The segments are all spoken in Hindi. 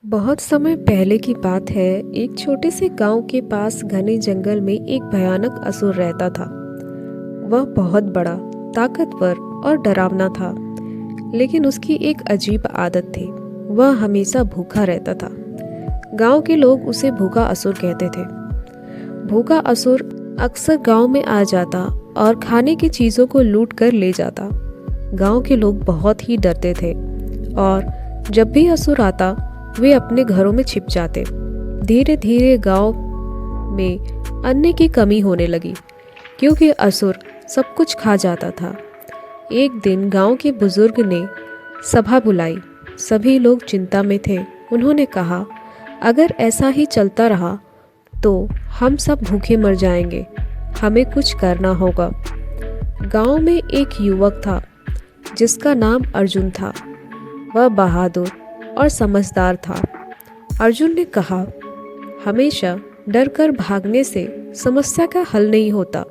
बहुत समय पहले की बात है। एक छोटे से गांव के पास घने जंगल में एक भयानक असुर रहता था। वह बहुत बड़ा, ताकतवर और डरावना था, लेकिन उसकी एक अजीब आदत थी। वह हमेशा भूखा रहता था। गांव के लोग उसे भूखा असुर कहते थे। भूखा असुर अक्सर गांव में आ जाता और खाने की चीज़ों को लूट कर ले जाता। गांव के लोग बहुत ही डरते थे और जब भी असुर आता वे अपने घरों में छिप जाते। धीरे धीरे गांव में अन्न की कमी होने लगी, क्योंकि असुर सब कुछ खा जाता था। एक दिन गांव के बुजुर्ग ने सभा बुलाई। सभी लोग चिंता में थे। उन्होंने कहा, अगर ऐसा ही चलता रहा तो हम सब भूखे मर जाएंगे। हमें कुछ करना होगा। गांव में एक युवक था जिसका नाम अर्जुन था। वह बहादुर और समझदार था। अर्जुन ने कहा, हमेशा डर कर भागने से समस्या का हल नहीं होता।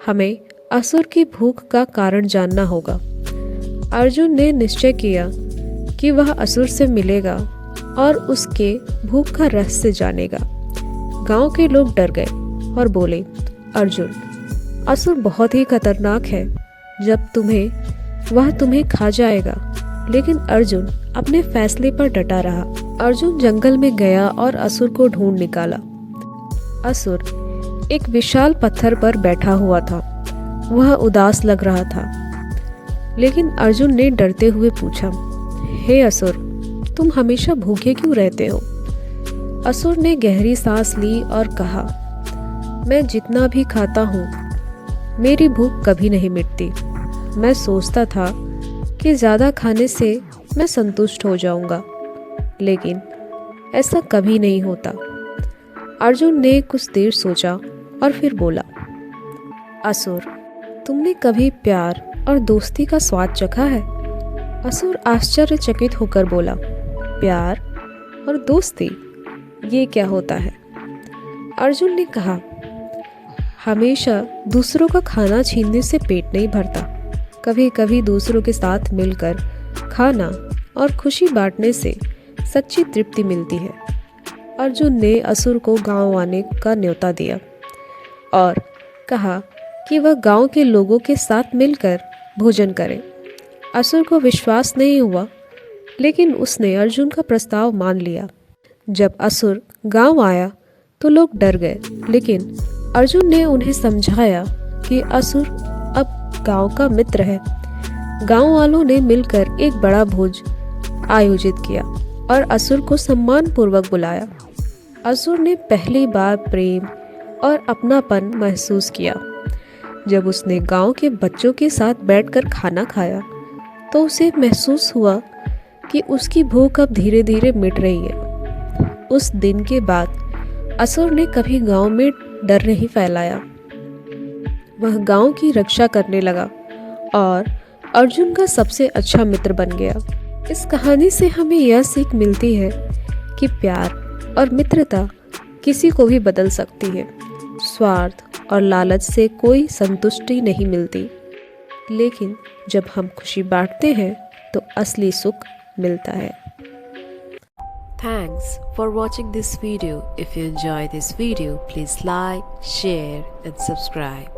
हमें असुर की भूख का कारण जानना होगा। अर्जुन ने निश्चय किया कि वह असुर से मिलेगा और उसके भूख का रहस्य जानेगा। गांव के लोग डर गए और बोले, अर्जुन, असुर बहुत ही खतरनाक है। वह तुम्हें खा जाएगा। लेकिन अर्जुन अपने फैसले पर डटा रहा। अर्जुन जंगल में गया और असुर को ढूंढ निकाला। असुर एक विशाल पत्थर पर बैठा हुआ था। वह उदास लग रहा था। लेकिन अर्जुन ने डरते हुए पूछा, हे असुर, तुम हमेशा भूखे क्यों रहते हो? असुर ने गहरी सांस ली और कहा, मैं जितना भी खाता हूँ मेरी भूख कभी नहीं मिटती। मैं सोचता था कि ज़्यादा खाने से मैं संतुष्ट हो जाऊंगा, लेकिन ऐसा कभी नहीं होता। अर्जुन ने कुछ देर सोचा और फिर बोला, असुर, तुमने कभी प्यार और दोस्ती का स्वाद चखा है? असुर आश्चर्यचकित होकर बोला, प्यार और दोस्ती, ये क्या होता है? अर्जुन ने कहा, हमेशा दूसरों का खाना छीनने से पेट नहीं भरता। कभी कभी दूसरों के साथ मिलकर खाना और खुशी बांटने से सच्ची तृप्ति मिलती है। अर्जुन ने असुर को गांव आने का न्योता दिया और कहा कि वह गांव के लोगों के साथ मिलकर भोजन करे। असुर को विश्वास नहीं हुआ, लेकिन उसने अर्जुन का प्रस्ताव मान लिया। जब असुर गांव आया तो लोग डर गए, लेकिन अर्जुन ने उन्हें समझाया कि असुर अब गांव का मित्र है। गांव वालों ने मिलकर एक बड़ा भोज आयोजित किया और असुर को सम्मान पूर्वक बुलाया। असुर ने पहली बार प्रेम और अपनापन महसूस किया। जब उसने गांव के बच्चों के साथ बैठकर खाना खाया तो उसे महसूस हुआ कि उसकी भूख अब धीरे धीरे मिट रही है। उस दिन के बाद असुर ने कभी गांव में डर नहीं फैलाया। वह गांव की रक्षा करने लगा और अर्जुन का सबसे अच्छा मित्र बन गया। इस कहानी से हमें यह सीख मिलती है कि प्यार और मित्रता किसी को भी बदल सकती है। स्वार्थ और लालच से कोई संतुष्टि नहीं मिलती, लेकिन जब हम खुशी बांटते हैं तो असली सुख मिलता है। Thanks for watching this video. If you enjoy this video, please like, share and subscribe.